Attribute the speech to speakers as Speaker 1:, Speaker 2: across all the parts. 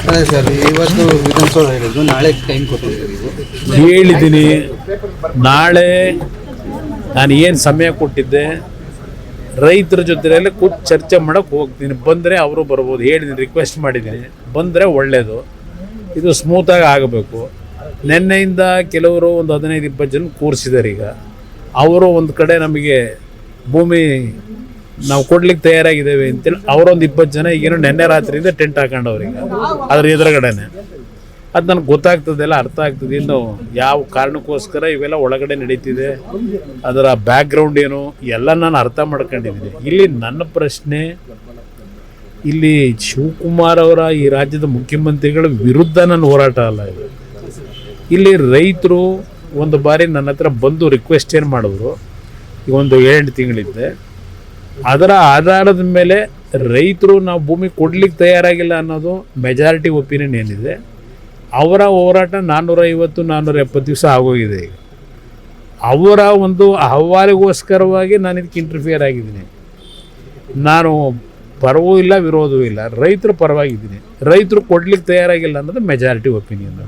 Speaker 1: ಅದೇ ಸರ್, ಇವತ್ತು ವಿಧಾನಸೌಧ ಹೇಳಿದ್ರು, ನಾಳೆ ಟೈಮ್ ಕೊಟ್ಟಿದ್ದೀವಿ.
Speaker 2: ಹೇಳಿದ್ದೀನಿ. ನಾಳೆ ನಾನು ಏನು ಸಮಯ ಕೊಟ್ಟಿದ್ದೆ, ರೈತರ ಜೊತೆಯಲ್ಲೇ ಕೂತು ಚರ್ಚೆ ಮಾಡೋಕ್ಕೆ ಹೋಗ್ತೀನಿ. ಬಂದರೆ ಅವರು ಬರ್ಬೋದು. ಹೇಳಿದ್ದೀನಿ, ರಿಕ್ವೆಸ್ಟ್ ಮಾಡಿದ್ದೀನಿ, ಬಂದರೆ ಒಳ್ಳೆಯದು. ಇದು ಸ್ಮೂತಾಗಿ ಆಗಬೇಕು. ನಿನ್ನೆಯಿಂದ ಕೆಲವರು ಒಂದು 15-20 ಜನ ಕೂರಿಸಿದ್ದಾರೆ. ಈಗ ಅವರು ಒಂದು ಕಡೆ ನಮಗೆ ಭೂಮಿ ನಾವು ಕೊಡ್ಲಿಕ್ಕೆ ತಯಾರಾಗಿದ್ದೇವೆ ಅಂತೇಳಿ ಅವರೊಂದು 20 ಜನ ಈಗೇನು ನೆನ್ನೆ ರಾತ್ರಿಯಿಂದ ಟೆಂಟ್ ಹಾಕೊಂಡವ್ರಿಗೆ ಅದ್ರ ಎದುರುಗಡೆನೆ. ಅದು ನನಗೆ ಗೊತ್ತಾಗ್ತದೆಲ್ಲ, ಅರ್ಥ ಆಗ್ತದೆ. ಇನ್ನು ಯಾವ ಕಾರಣಕ್ಕೋಸ್ಕರ ಇವೆಲ್ಲ ಒಳಗಡೆ ನಡೀತಿದೆ, ಅದರ ಬ್ಯಾಕ್ಗ್ರೌಂಡ್ ಏನು ಎಲ್ಲ ನಾನು ಅರ್ಥ ಮಾಡ್ಕೊಂಡಿದ್ದೀನಿ. ಇಲ್ಲಿ ನನ್ನ ಪ್ರಶ್ನೆ, ಇಲ್ಲಿ ಶಿವಕುಮಾರ್ ಅವರ ಈ ರಾಜ್ಯದ ಮುಖ್ಯಮಂತ್ರಿಗಳ ವಿರುದ್ಧ ನನ್ನ ಹೋರಾಟ ಅಲ್ಲ ಇದು. ಇಲ್ಲಿ ರೈತರು ಒಂದು ಬಾರಿ ನನ್ನ ಹತ್ರ ಬಂದು ರಿಕ್ವೆಸ್ಟ್ ಏನು ಮಾಡಿದ್ರು, ಈಗ ಒಂದು 7 ತಿಂಗಳಿದ್ದೆ. ಅದರ ಆಧಾರದ ಮೇಲೆ ರೈತರು ನಾವು ಭೂಮಿ ಕೊಡ್ಲಿಕ್ಕೆ ತಯಾರಾಗಿಲ್ಲ ಅನ್ನೋದು ಮೆಜಾರಿಟಿ ಒಪಿನಿಯನ್ ಏನಿದೆ. ಅವರ ಹೋರಾಟ 450-470 ದಿವಸ ಆಗೋಗಿದೆ. ಈಗ ಅವರ ಒಂದು ಅಹವಾಲಿಗೋಸ್ಕರವಾಗಿ ನಾನು ಇದಕ್ಕೆ ಇಂಟರ್ಫಿಯರ್ ಆಗಿದ್ದೀನಿ. ನಾನು ಪರವೂ ಇಲ್ಲ, ವಿರೋಧವೂ ಇಲ್ಲ, ರೈತರ ಪರವಾಗಿದ್ದೀನಿ. ರೈತರು ಕೊಡ್ಲಿಕ್ಕೆ ತಯಾರಾಗಿಲ್ಲ ಅನ್ನೋದು ಮೆಜಾರಿಟಿ ಒಪಿನಿಯನ್.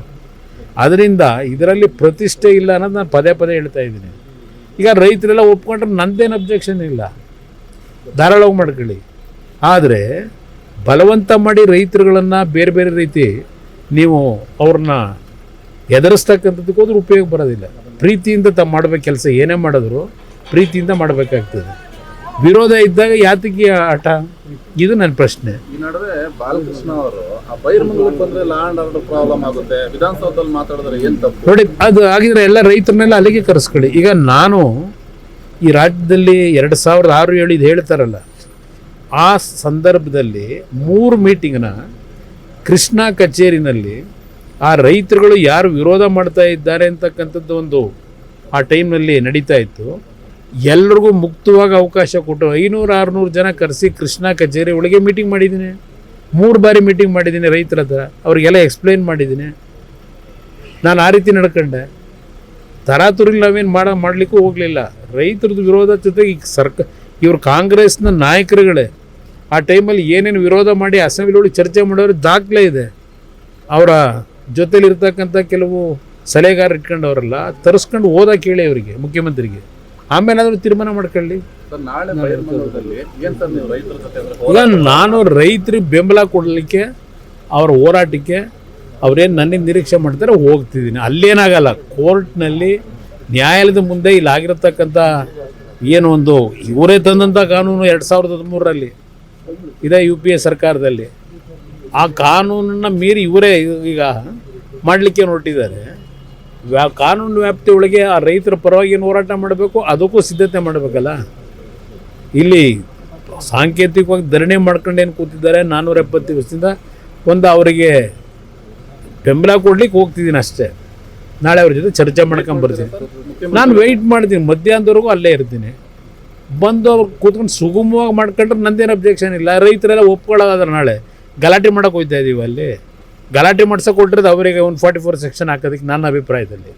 Speaker 2: ಅದರಿಂದ ಇದರಲ್ಲಿ ಪ್ರತಿಷ್ಠೆ ಇಲ್ಲ ಅನ್ನೋದು ನಾನು ಪದೇ ಪದೇ ಹೇಳ್ತಾ ಇದ್ದೀನಿ. ಈಗ ರೈತರೆಲ್ಲ ಒಪ್ಕೊಂಡ್ರೆ ನಂದೇನು ಅಬ್ಜೆಕ್ಷನ್ ಇಲ್ಲ, ಧಾರಾಳವಾಗಿ ಮಾಡ್ಕೊಳ್ಳಿ. ಆದರೆ ಬಲವಂತ ಮಾಡಿ ರೈತರುಗಳನ್ನು ಬೇರೆ ಬೇರೆ ರೀತಿ ನೀವು ಅವ್ರನ್ನ ಎದುರಿಸ್ತಕ್ಕಂಥದ್ದಕ್ಕೆ ಹೋದ್ರೆ ಉಪಯೋಗ ಬರೋದಿಲ್ಲ. ಪ್ರೀತಿಯಿಂದ ಮಾಡಬೇಕು ಕೆಲಸ, ಏನೇ ಮಾಡಿದ್ರು ಪ್ರೀತಿಯಿಂದ ಮಾಡಬೇಕಾಗ್ತದೆ. ವಿರೋಧ ಇದ್ದಾಗ ಯಾತಕ್ಕೆ ಆಟ? ಇದು ನನ್ನ ಪ್ರಶ್ನೆ.
Speaker 3: ಈ ನಡುವೆ ಬಾಲಕೃಷ್ಣ ಅವರು ಬೈರ್ಮಂಗಲಕ್ಕೆ ಬಂದ್ರೆ ಲಾ ಅಂಡ್ ಆರ್ಡರ್ ಪ್ರಾಬ್ಲಮ್ ಆಗುತ್ತೆ, ವಿಧಾನಸೌಧದಲ್ಲಿ ಮಾತಾಡಿದ್ರೆ ಏನು ತಪ್ಪು?
Speaker 2: ನೋಡಿ, ಅದು ಆಗಿದ್ರೆ ಎಲ್ಲ ರೈತರನ್ನೆಲ್ಲ ಅಲ್ಲಿಗೆ ಕರೆಸ್ಕೊಳ್ಳಿ. ಈಗ ನಾನು ಈ ರಾಜ್ಯದಲ್ಲಿ 2006-7 ಇದು ಹೇಳ್ತಾರಲ್ಲ, ಆ ಸಂದರ್ಭದಲ್ಲಿ 3 ಮೀಟಿಂಗ್ನ ಕೃಷ್ಣಾ ಕಚೇರಿನಲ್ಲಿ ಆ ರೈತರುಗಳು ಯಾರು ವಿರೋಧ ಮಾಡ್ತಾ ಇದ್ದಾರೆ ಅಂತಕ್ಕಂಥದ್ದು ಒಂದು ಆ ಟೈಮ್ನಲ್ಲಿ ನಡೀತಾ ಇತ್ತು. ಎಲ್ರಿಗೂ ಮುಕ್ತವಾಗಿ ಅವಕಾಶ ಕೊಟ್ಟು 500-600 ಜನ ಕರೆಸಿ ಕೃಷ್ಣಾ ಕಚೇರಿ ಒಳಗೆ ಮೀಟಿಂಗ್ ಮಾಡಿದ್ದೀನಿ. 3 ಬಾರಿ ಮೀಟಿಂಗ್ ಮಾಡಿದ್ದೀನಿ ರೈತರ ಹತ್ರ, ಅವ್ರಿಗೆಲ್ಲ ಎಕ್ಸ್ಪ್ಲೈನ್ ಮಾಡಿದ್ದೀನಿ. ನಾನು ಆ ರೀತಿ ನಡ್ಕೊಂಡೆ. ತರಾತುರಿ ನಾವೇನು ಮಾಡಲಿಕ್ಕೂ ಹೋಗಲಿಲ್ಲ. ರೈತರದ್ದು ವಿರೋಧ ಜೊತೆಗೆ ಈಗ ಇವರು ಕಾಂಗ್ರೆಸ್ನ ನಾಯಕರುಗಳೇ ಆ ಟೈಮಲ್ಲಿ ಏನೇನು ವಿರೋಧ ಮಾಡಿ ಅಸೆಂಬ್ಲಿಯೊಳಗೆ ಚರ್ಚೆ ಮಾಡೋರು ದಾಖಲೆ ಇದೆ. ಅವರ ಜೊತೆಲಿರ್ತಕ್ಕಂಥ ಕೆಲವು ಸಲಹೆಗಾರ ಇಟ್ಕೊಂಡವರೆಲ್ಲ ತರಿಸ್ಕೊಂಡು ಹೋದ ಕೇಳಿ ಅವರಿಗೆ, ಮುಖ್ಯಮಂತ್ರಿಗೆ. ಆಮೇಲೆ ಆದರೂ ತೀರ್ಮಾನ ಮಾಡ್ಕೊಳ್ಳಿ. ಈಗ ನಾನು ರೈತರಿಗೆ ಬೆಂಬಲ ಕೊಡಲಿಕ್ಕೆ, ಅವ್ರ ಹೋರಾಟಕ್ಕೆ ಅವ್ರೇನು ನನ್ನಿಂದ ನಿರೀಕ್ಷೆ ಮಾಡ್ತಾರೆ ಹೋಗ್ತಿದ್ದೀನಿ. ಅಲ್ಲೇನಾಗಲ್ಲ, ಕೋರ್ಟ್ನಲ್ಲಿ ನ್ಯಾಯಾಲಯದ ಮುಂದೆ ಇಲ್ಲಾಗಿರತಕ್ಕಂಥ ಏನು ಒಂದು ಇವರೇ ತಂದಂಥ ಕಾನೂನು 2013ರಲ್ಲಿ ಇದೆ UPA ಸರ್ಕಾರದಲ್ಲಿ. ಆ ಕಾನೂನನ್ನು ಮೀರಿ ಇವರೇ ಈಗ ಮಾಡಲಿಕ್ಕೆ ಹೊರಟಿದ್ದಾರೆ. ಕಾನೂನು ವ್ಯಾಪ್ತಿ ಒಳಗೆ ಆ ರೈತರ ಪರವಾಗಿ ಏನು ಹೋರಾಟ ಮಾಡಬೇಕು, ಅದಕ್ಕೂ ಸಿದ್ಧತೆ ಮಾಡಬೇಕಲ್ಲ. ಇಲ್ಲಿ ಸಾಂಕೇತಿಕವಾಗಿ ಧರಣಿ ಮಾಡ್ಕೊಂಡೇನು ಕೂತಿದ್ದಾರೆ 470 ದಿವಸದಿಂದ. ಒಂದು ಅವರಿಗೆ ಬೆಂಬಲ ಕೊಡ್ಲಿಕ್ಕೆ ಹೋಗ್ತಿದ್ದೀನಿ ಅಷ್ಟೇ. ನಾಳೆ ಅವ್ರ ಜೊತೆ ಚರ್ಚೆ ಮಾಡ್ಕೊಂಬರ್ತೀನಿ. ನಾನು ವೆಯ್ಟ್ ಮಾಡ್ತೀನಿ, ಮಧ್ಯಾಹ್ನದವರೆಗೂ ಅಲ್ಲೇ ಇರ್ತೀನಿ. ಬಂದು ಅವ್ರು ಕೂತ್ಕೊಂಡು ಸುಗಮವಾಗಿ ಮಾಡ್ಕೊಂಡ್ರೆ ನಂದೇನು ಅಬ್ಜೆಕ್ಷನ್ ಇಲ್ಲ. ರೈತರೆಲ್ಲ ಒಪ್ಕೊಳ್ಳೋದಾದ್ರೆ ನಾಳೆ ಗಲಾಟೆ ಮಾಡೋಕೆ ಹೋಗ್ತಾ ಇದ್ದೀವಿ. ಅಲ್ಲಿ ಗಲಾಟೆ ಮಾಡ್ಸೋಕೆ ಕೊಟ್ಟಿರೋದು ಅವರಿಗೆ 144 ಸೆಕ್ಷನ್ ಹಾಕೋದಕ್ಕೆ ನನ್ನ ಅಭಿಪ್ರಾಯದಲ್ಲಿ.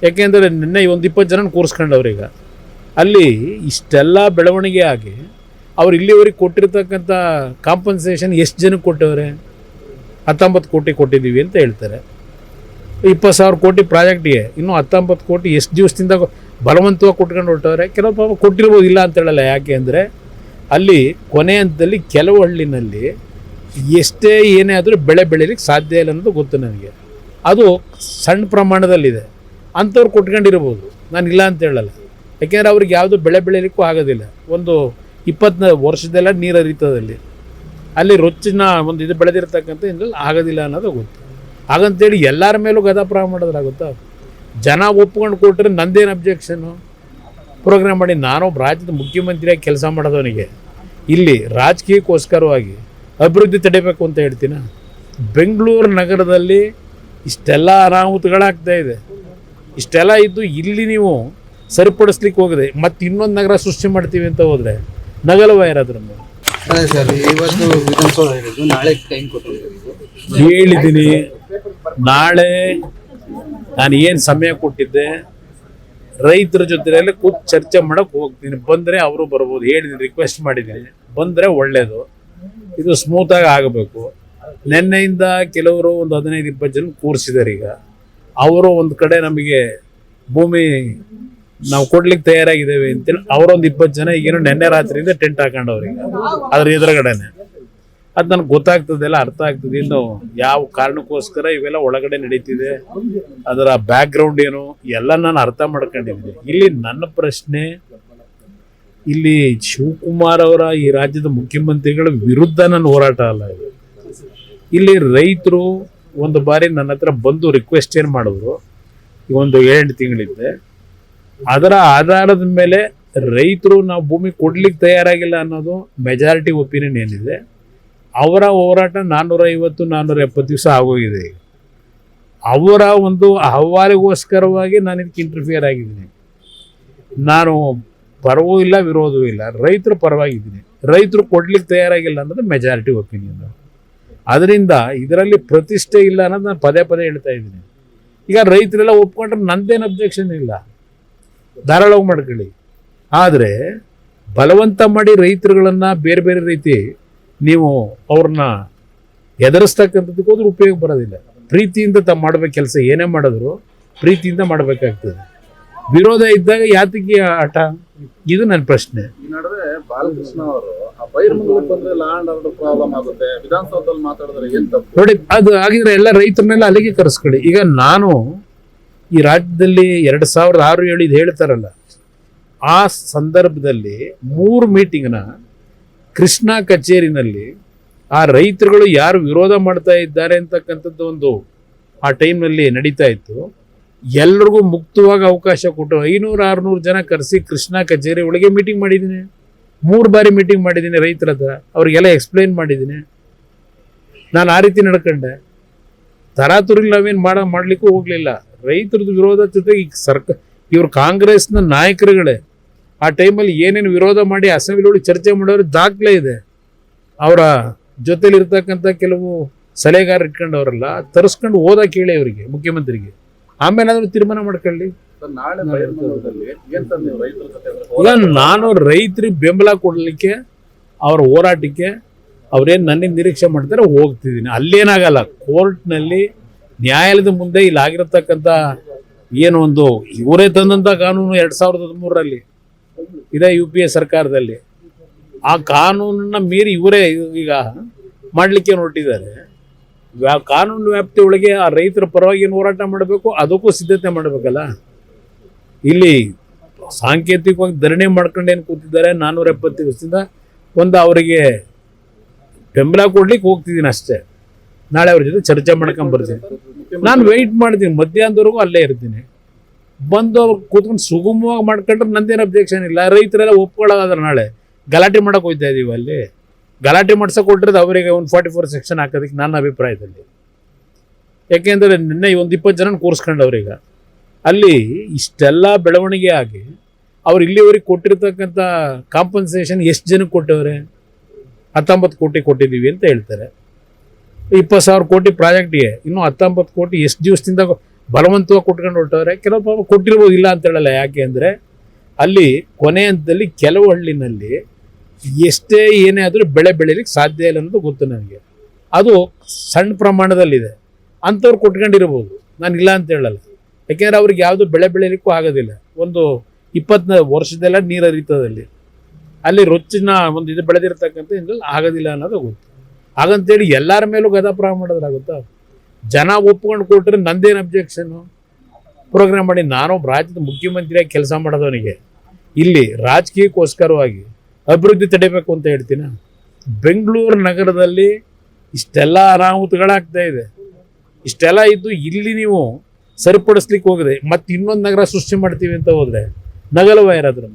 Speaker 2: ಯಾಕೆಂದರೆ ನಿನ್ನೆ ಒಂದು 20 ಜನ ಕೂರಿಸ್ಕೊಂಡವ್ರೀಗ. ಅಲ್ಲಿ ಇಷ್ಟೆಲ್ಲ ಬೆಳವಣಿಗೆ ಆಗಿ ಅವ್ರು ಇಲ್ಲಿವರೆಗೆ ಕೊಟ್ಟಿರ್ತಕ್ಕಂಥ ಕಾಂಪನ್ಸೇಷನ್ ಎಷ್ಟು ಜನಕ್ಕೆ ಕೊಟ್ಟವ್ರೆ? 19 ಕೋಟಿ ಕೊಟ್ಟಿದ್ದೀವಿ ಅಂತ ಹೇಳ್ತಾರೆ. 20,000 ಕೋಟಿ ಪ್ರಾಜೆಕ್ಟ್ಗೆ ಇನ್ನೂ 19 ಕೋಟಿ ಎಷ್ಟು ದಿವಸದಿಂದ ಬಲವಂತವಾಗಿ ಕೊಟ್ಕೊಂಡು ಹೊರಟವ್ರೆ. ಕೆಲವು ಪಾಪ ಕೊಟ್ಟಿರ್ಬೋದು, ಇಲ್ಲ ಅಂತ ಹೇಳಲ್ಲ. ಯಾಕೆ ಅಂದರೆ ಅಲ್ಲಿ ಕೊನೆ ಹಂತದಲ್ಲಿ ಕೆಲವು ಹಳ್ಳಿನಲ್ಲಿ ಎಷ್ಟೇ ಏನೇ ಆದರೂ ಬೆಳೆ ಬೆಳೀಲಿಕ್ಕೆ ಸಾಧ್ಯ ಇಲ್ಲ ಅನ್ನೋದು ಗೊತ್ತು ನನಗೆ. ಅದು ಸಣ್ಣ ಪ್ರಮಾಣದಲ್ಲಿದೆ, ಅಂಥವ್ರು ಕೊಟ್ಕೊಂಡಿರ್ಬೋದು, ನಾನು ಇಲ್ಲ ಅಂತ ಹೇಳಲ್ಲ. ಯಾಕೆಂದರೆ ಅವ್ರಿಗೆ ಯಾವುದೂ ಬೆಳೆ ಬೆಳೀಲಿಕ್ಕೂ ಆಗೋದಿಲ್ಲ. ಒಂದು 20 ವರ್ಷದೆಲ್ಲ ನೀರು ಹರಿತದಲ್ಲಿ ಅಲ್ಲಿ ರೊಚ್ಚಿನ ಒಂದು ಇದು ಬೆಳೆದಿರ್ತಕ್ಕಂಥ ಇದರಲ್ಲಿ ಆಗೋದಿಲ್ಲ ಅನ್ನೋದು ಗೊತ್ತು. ಹಾಗಂತೇಳಿ ಎಲ್ಲರ ಮೇಲೂ ಗದಾಪ್ರಾಯ ಮಾಡೋದ್ರಾಗುತ್ತಾ? ಜನ ಒಪ್ಕೊಂಡು ಕೊಟ್ಟರೆ ನಂದೇನು ಅಬ್ಜೆಕ್ಷನು? ಪ್ರೋಗ್ರಾಮ್ ಮಾಡಿ ನಾನೊಬ್ಬ ರಾಜ್ಯದ ಮುಖ್ಯಮಂತ್ರಿಯಾಗಿ ಕೆಲಸ ಮಾಡೋದವನಿಗೆ ಇಲ್ಲಿ ರಾಜಕೀಯಕ್ಕೋಸ್ಕರವಾಗಿ ಅಭಿವೃದ್ಧಿ ತಡಿಬೇಕು ಅಂತ ಹೇಳ್ತೀನ? ಬೆಂಗಳೂರು ನಗರದಲ್ಲಿ ಇಷ್ಟೆಲ್ಲ ಅನಾಹುತಗಳಾಗ್ತಾ ಇದೆ. ಇಷ್ಟೆಲ್ಲ ಇದ್ದು ಇಲ್ಲಿ ನೀವು ಸರಿಪಡಿಸ್ಲಿಕ್ಕೆ ಹೋಗಿದೆ, ಮತ್ತು ಇನ್ನೊಂದು ನಗರ ಸೃಷ್ಟಿ ಮಾಡ್ತೀವಿ ಅಂತ ಹೋದರೆ ನಗಲವ ಯಾರಾದ್ರೂ?
Speaker 1: ಅದೇ ಸರ್, ಇವತ್ತು ವಿಧಾನಸೌಧ ಹೇಳಿದ್ರು, ನಾಳೆ ಟೈಮ್ ಕೊಟ್ಟಿದ್ದೀವಿ.
Speaker 2: ಹೇಳಿದ್ದೀನಿ. ನಾಳೆ ನಾನು ಏನು ಸಮಯ ಕೊಟ್ಟಿದ್ದೆ, ರೈತರ ಜೊತೆಯಲ್ಲೇ ಕೂತು ಚರ್ಚೆ ಮಾಡೋಕ್ಕೆ ಹೋಗ್ತೀನಿ. ಬಂದರೆ ಅವರು ಬರ್ಬೋದು. ಹೇಳಿದ್ದೀನಿ, ರಿಕ್ವೆಸ್ಟ್ ಮಾಡಿದ್ದೀನಿ, ಬಂದರೆ ಒಳ್ಳೆಯದು. ಇದು ಸ್ಮೂತಾಗಿ ಆಗಬೇಕು. ನಿನ್ನೆಯಿಂದ ಕೆಲವರು ಒಂದು 15-20 ಜನ ಕೂರಿಸಿದ್ದಾರೆ. ಈಗ ಅವರು ಒಂದು ಕಡೆ ನಮಗೆ ಭೂಮಿ ನಾವು ಕೊಡ್ಲಿಕ್ಕೆ ತಯಾರಾಗಿದ್ದೇವೆ ಅಂತೇಳಿ ಅವರೊಂದು 20 ಜನ ಈಗೇನು ನಿನ್ನೆ ರಾತ್ರಿಯಿಂದ ಟೆಂಟ್ ಹಾಕೊಂಡವ್ರಿಗೆ ಅದ್ರ ಎದುರುಗಡೆನೆ. ಅದು ನನಗೆ ಗೊತ್ತಾಗ್ತದೆಲ್ಲ, ಅರ್ಥ ಆಗ್ತದೆ ಇನ್ನು ಯಾವ ಕಾರಣಕ್ಕೋಸ್ಕರ ಇವೆಲ್ಲ ಒಳಗಡೆ ನಡೀತಿದೆ, ಅದರ ಬ್ಯಾಕ್ ಗ್ರೌಂಡ್ ಏನು ಎಲ್ಲ ನಾನು ಅರ್ಥ ಮಾಡ್ಕೊಂಡಿದ್ದೀನಿ. ಇಲ್ಲಿ ನನ್ನ ಪ್ರಶ್ನೆ, ಇಲ್ಲಿ ಶಿವಕುಮಾರ್ ಅವರ ಈ ರಾಜ್ಯದ ಮುಖ್ಯಮಂತ್ರಿಗಳ ವಿರುದ್ಧ ನನ್ನ ಹೋರಾಟ ಅಲ್ಲ ಇದು. ಇಲ್ಲಿ ರೈತರು ಒಂದು ಬಾರಿ ನನ್ನ ಹತ್ರ ಬಂದು ರಿಕ್ವೆಸ್ಟ್ ಏನು ಮಾಡಿದ್ರು, ಈಗ ಒಂದು 7 ತಿಂಗಳಿದ್ದೆ, ಅದರ ಆಧಾರದ ಮೇಲೆ ರೈತರು ನಾವು ಭೂಮಿ ಕೊಡ್ಲಿಕ್ಕೆ ತಯಾರಾಗಿಲ್ಲ ಅನ್ನೋದು ಮೆಜಾರಿಟಿ ಒಪಿನಿಯನ್ ಏನಿದೆ. ಅವರ ಹೋರಾಟ 450-470 ದಿವಸ ಆಗೋಗಿದೆ. ಈಗ ಅವರ ಒಂದು ಅಹವಾಲಿಗೋಸ್ಕರವಾಗಿ ನಾನು ಇದಕ್ಕೆ ಇಂಟರ್ಫಿಯರ್ ಆಗಿದ್ದೀನಿ. ನಾನು ಪರವೂ ಇಲ್ಲ ವಿರೋಧವೂ ಇಲ್ಲ, ರೈತರ ಪರವಾಗಿದ್ದೀನಿ. ರೈತರು ಕೊಡ್ಲಿಕ್ಕೆ ತಯಾರಾಗಿಲ್ಲ ಅನ್ನೋದು ಮೆಜಾರಿಟಿ ಒಪಿನಿಯನ್. ಅದರಿಂದ ಇದರಲ್ಲಿ ಪ್ರತಿಷ್ಠೆ ಇಲ್ಲ ಅನ್ನೋದು ನಾನು ಪದೇ ಪದೇ ಹೇಳ್ತಾ ಇದ್ದೀನಿ. ಈಗ ರೈತರೆಲ್ಲ ಒಪ್ಕೊಂಡ್ರೆ ನಂದೇನು ಅಬ್ಜೆಕ್ಷನ್ ಇಲ್ಲ, ಧಾರಾಳವಾಗಿ ಮಾಡ್ಕೊಳ್ಳಿ. ಆದರೆ ಬಲವಂತ ಮಾಡಿ ರೈತರುಗಳನ್ನು ಬೇರೆ ಬೇರೆ ರೀತಿ ನೀವು ಅವ್ರನ್ನ ಎದುರಿಸ್ತಕ್ಕಂಥದ್ದಕ್ಕೆ ಹೋದ್ರೆ ಉಪಯೋಗ ಬರೋದಿಲ್ಲ. ಪ್ರೀತಿಯಿಂದ ಮಾಡಬೇಕು ಕೆಲಸ, ಏನೇ ಮಾಡಿದ್ರು ಪ್ರೀತಿಯಿಂದ ಮಾಡಬೇಕಾಗ್ತದೆ. ವಿರೋಧ ಇದ್ದಾಗ ಯಾತಕ್ಕೆ ಆಟ, ಇದು ನನ್ನ ಪ್ರಶ್ನೆ.
Speaker 3: ಈ ನಡುವೆ ಬಾಲಕೃಷ್ಣ ಅವರು ಆ ಬೈರ್ಮಂಗಲಕ್ಕೆ ಬಂದ್ರೆ ಲಾ ಅಂಡ್ ಆರ್ಡರ್ ಪ್ರಾಬ್ಲಮ್ ಆಗುತ್ತೆ, ವಿಧಾನಸೌಧದಲ್ಲಿ ಮಾತಾಡಿದ್ರೆ ಏನ್ ತಪ್ಪು?
Speaker 2: ನೋಡಿ, ಅದು ಆಗಿದ್ರೆ ಎಲ್ಲ ರೈತರನ್ನೆಲ್ಲ ಅಲ್ಲಿಗೆ ಕರೆಸ್ಕೊಳ್ಳಿ. ಈಗ ನಾನು ಈ ರಾಜ್ಯದಲ್ಲಿ 2006-7 ಇದು ಹೇಳ್ತಾರಲ್ಲ, ಆ ಸಂದರ್ಭದಲ್ಲಿ 3 ಮೀಟಿಂಗ್ನ ಕೃಷ್ಣಾ ಕಚೇರಿನಲ್ಲಿ ಆ ರೈತರುಗಳು ಯಾರು ವಿರೋಧ ಮಾಡ್ತಾ ಇದ್ದಾರೆ ಅಂತಕ್ಕಂಥದ್ದು ಒಂದು ಆ ಟೈಮ್ನಲ್ಲಿ ನಡೀತಾ ಇತ್ತು. ಎಲ್ರಿಗೂ ಮುಕ್ತವಾಗಿ ಅವಕಾಶ ಕೊಟ್ಟು 500-600 ಜನ ಕರೆಸಿ ಕೃಷ್ಣಾ ಕಚೇರಿ ಒಳಗೆ ಮೀಟಿಂಗ್ ಮಾಡಿದ್ದೀನಿ. 3 ಬಾರಿ ಮೀಟಿಂಗ್ ಮಾಡಿದ್ದೀನಿ ರೈತರ ಹತ್ರ, ಅವ್ರಿಗೆಲ್ಲ ಎಕ್ಸ್ಪ್ಲೈನ್ ಮಾಡಿದ್ದೀನಿ. ನಾನು ಆ ರೀತಿ ನಡ್ಕೊಂಡೆ. ತರಾತುರಿಲಿ ನಾವೇನು ಮಾಡ್ಲಿಕ್ಕೂ ಹೋಗಲಿಲ್ಲ. ರೈತರದ್ದು ವಿರೋಧ ಜೊತೆಗೆ ಈಗ ಇವ್ರು ಕಾಂಗ್ರೆಸ್ನ ನಾಯಕರುಗಳೇ ಆ ಟೈಮಲ್ಲಿ ಏನೇನು ವಿರೋಧ ಮಾಡಿ ಅಸೆಂಬ್ಲಿ ಚರ್ಚೆ ಮಾಡೋರು ದಾಖಲೆ ಇದೆ. ಅವರ ಜೊತೆಲಿರ್ತಕ್ಕಂಥ ಕೆಲವು ಸಲಹೆಗಾರ ಇಟ್ಕೊಂಡವರೆಲ್ಲ ತರಿಸ್ಕೊಂಡು ಓದಕ್ಕೆ ಹೇಳಿ ಅವರಿಗೆ, ಮುಖ್ಯಮಂತ್ರಿಗೆ. ಆಮೇಲೆ ಅದನ್ನು ತೀರ್ಮಾನ ಮಾಡ್ಕೊಳ್ಳಿ.
Speaker 3: ನಾಳೆ ಬೈರ್ಮಂಗಲದಲ್ಲಿ ಏನ್ ಸರ್ ನೀವು ರೈತರ ಜೊತೆ
Speaker 2: ಈಗ ನಾನು ರೈತರಿಗೆ ಬೆಂಬಲ ಕೊಡಲಿಕ್ಕೆ, ಅವ್ರ ಹೋರಾಟಕ್ಕೆ ಅವ್ರೇನು ನನ್ನಿಂದ ನಿರೀಕ್ಷೆ ಮಾಡ್ತಾರೆ ಹೋಗ್ತಿದ್ದೀನಿ. ಅಲ್ಲೇನಾಗಲ್ಲ, ಕೋರ್ಟ್ನಲ್ಲಿ ನ್ಯಾಯಾಲಯದ ಮುಂದೆ ಇಲ್ಲಿ ಆಗಿರತಕ್ಕಂಥ ಏನು ಒಂದು ಇವರೇ ತಂದಂಥ ಕಾನೂನು 2013ರಲ್ಲಿ ಇದೆ UPA ಸರ್ಕಾರದಲ್ಲಿ. ಆ ಕಾನೂನನ್ನ ಮೀರಿ ಇವರೇ ಈಗ ಮಾಡಲಿಕ್ಕೆ ಹೊರಟಿದ್ದಾರೆ. ಕಾನೂನು ವ್ಯಾಪ್ತಿ ಒಳಗೆ ಆ ರೈತರ ಪರವಾಗಿ ಏನು ಹೋರಾಟ ಮಾಡಬೇಕು, ಅದಕ್ಕೂ ಸಿದ್ಧತೆ ಮಾಡಬೇಕಲ್ಲ. ಇಲ್ಲಿ ಸಾಂಕೇತಿಕವಾಗಿ ಧರಣಿ ಮಾಡ್ಕೊಂಡು ಏನು ಕೂತಿದ್ದಾರೆ 470 ದಿವಸದಿಂದ, ಒಂದು ಅವರಿಗೆ ಬೆಂಬಲ ಕೊಡ್ಲಿಕ್ಕೆ ಹೋಗ್ತಿದ್ದೀನಿ ಅಷ್ಟೇ. ನಾಳೆ ಅವ್ರ ಜೊತೆ ಚರ್ಚೆ ಮಾಡ್ಕೊಂಡು ಬರ್ತೀನಿ. ನಾನು ವೆಯ್ಟ್ ಮಾಡ್ತೀನಿ, ಮಧ್ಯಾಹ್ನದವರೆಗೂ ಅಲ್ಲೇ ಇರ್ತೀನಿ. ಬಂದು ಅವ್ರು ಕೂತ್ಕೊಂಡು ಸುಗಮವಾಗಿ ಮಾಡ್ಕೊಂಡ್ರೆ ನಂದೇನು ಅಬ್ಜೆಕ್ಷನ್ ಇಲ್ಲ. ರೈತರೆಲ್ಲ ಒಪ್ಕೊಳ್ಳೋದಾದ್ರೆ ನಾಳೆ ಗಲಾಟೆ ಮಾಡೋಕೆ ಹೋಗ್ತಾ ಇದ್ದೀವಿ. ಅಲ್ಲಿ ಗಲಾಟೆ ಮಾಡ್ಸೋಕೆ ಕೊಟ್ಟಿರೋದು ಅವರಿಗೆ 144 ಸೆಕ್ಷನ್ ಹಾಕೋದಕ್ಕೆ ನನ್ನ ಅಭಿಪ್ರಾಯದಲ್ಲಿ. ಯಾಕೆಂದರೆ ನಿನ್ನೆ ಒಂದು 20 ಜನ ಕೂರಿಸ್ಕೊಂಡವ್ರೀಗ. ಅಲ್ಲಿ ಇಷ್ಟೆಲ್ಲ ಬೆಳವಣಿಗೆ ಆಗಿ ಅವ್ರು ಇಲ್ಲಿವರೆಗೆ ಕೊಟ್ಟಿರ್ತಕ್ಕಂಥ ಕಾಂಪನ್ಸೇಷನ್ ಎಷ್ಟು ಜನಕ್ಕೆ ಕೊಟ್ಟವ್ರೆ? 19 ಕೋಟಿ ಕೊಟ್ಟಿದ್ದೀವಿ ಅಂತ ಹೇಳ್ತಾರೆ. 20,000 ಕೋಟಿ ಪ್ರಾಜೆಕ್ಟ್ಗೆ ಇನ್ನೂ 19 ಕೋಟಿ ಎಷ್ಟು ದಿವಸದಿಂದ ಬಲವಂತವಾಗಿ ಕೊಟ್ಕೊಂಡು ಹೊರಟವ್ರೆ. ಕೆಲವು ಪಾಪ ಕೊಟ್ಟಿರ್ಬೋದು, ಇಲ್ಲ ಅಂತ ಹೇಳಲ್ಲ. ಯಾಕೆ ಅಂದರೆ ಅಲ್ಲಿ ಕೊನೆ ಹಂತದಲ್ಲಿ ಕೆಲವು ಹಳ್ಳಿನಲ್ಲಿ ಎಷ್ಟೇ ಏನೇ ಆದರೂ ಬೆಳೆ ಬೆಳೀಲಿಕ್ಕೆ ಸಾಧ್ಯ ಇಲ್ಲ ಅನ್ನೋದು ಗೊತ್ತು ನನಗೆ. ಅದು ಸಣ್ಣ ಪ್ರಮಾಣದಲ್ಲಿದೆ, ಅಂಥವ್ರು ಕೊಟ್ಕೊಂಡಿರ್ಬೋದು, ನಾನು ಇಲ್ಲ ಅಂತ ಹೇಳಲ್ಲ. ಯಾಕೆಂದರೆ ಅವ್ರಿಗೆ ಯಾವುದು ಬೆಳೆ ಬೆಳೀಲಿಕ್ಕೂ ಆಗೋದಿಲ್ಲ. ಒಂದು 20 ವರ್ಷದೆಲ್ಲ ನೀರು ಹರಿತದಲ್ಲಿ ಅಲ್ಲಿ ರೊಚ್ಚಿನ ಒಂದು ಇದು ಬೆಳೆದಿರ್ತಕ್ಕಂಥ ಇದ್ರಲ್ಲಿ ಆಗೋದಿಲ್ಲ ಅನ್ನೋದು ಗೊತ್ತು. ಹಾಗಂತೇಳಿ ಎಲ್ಲರ ಮೇಲೂ ಗದಾಪ್ರಾಯ ಮಾಡೋದ್ರಾಗುತ್ತಾ? ಜನ ಒಪ್ಕೊಂಡು ಕೊಟ್ಟರೆ ನಂದೇನು ಅಬ್ಜೆಕ್ಷನ್ನು? ಪ್ರೋಗ್ರಾಮ್ ಮಾಡಿ ನಾನೊಬ್ಬ ರಾಜ್ಯದ ಮುಖ್ಯಮಂತ್ರಿಯಾಗಿ ಕೆಲಸ ಮಾಡೋದವನಿಗೆ ಇಲ್ಲಿ ರಾಜಕೀಯಕ್ಕೋಸ್ಕರವಾಗಿ ಅಭಿವೃದ್ಧಿ ತಡಿಬೇಕು ಅಂತ ಹೇಳ್ತೀನಿ. ಬೆಂಗಳೂರು ನಗರದಲ್ಲಿ ಇಷ್ಟೆಲ್ಲ ಅನಾಹುತಗಳಾಗ್ತಾ ಇದೆ. ಇಷ್ಟೆಲ್ಲ ಇದ್ದು ಇಲ್ಲಿ ನೀವು ಸರಿಪಡಿಸ್ಲಿಕ್ಕೆ ಹೋಗಿದೆ ಮತ್ತೆ ಇನ್ನೊಂದು ನಗರ ಸೃಷ್ಟಿ ಮಾಡ್ತೀವಿ ಅಂತ ಹೋದರೆ ನಗಲವ ಯಾರಾದ್ರೂ.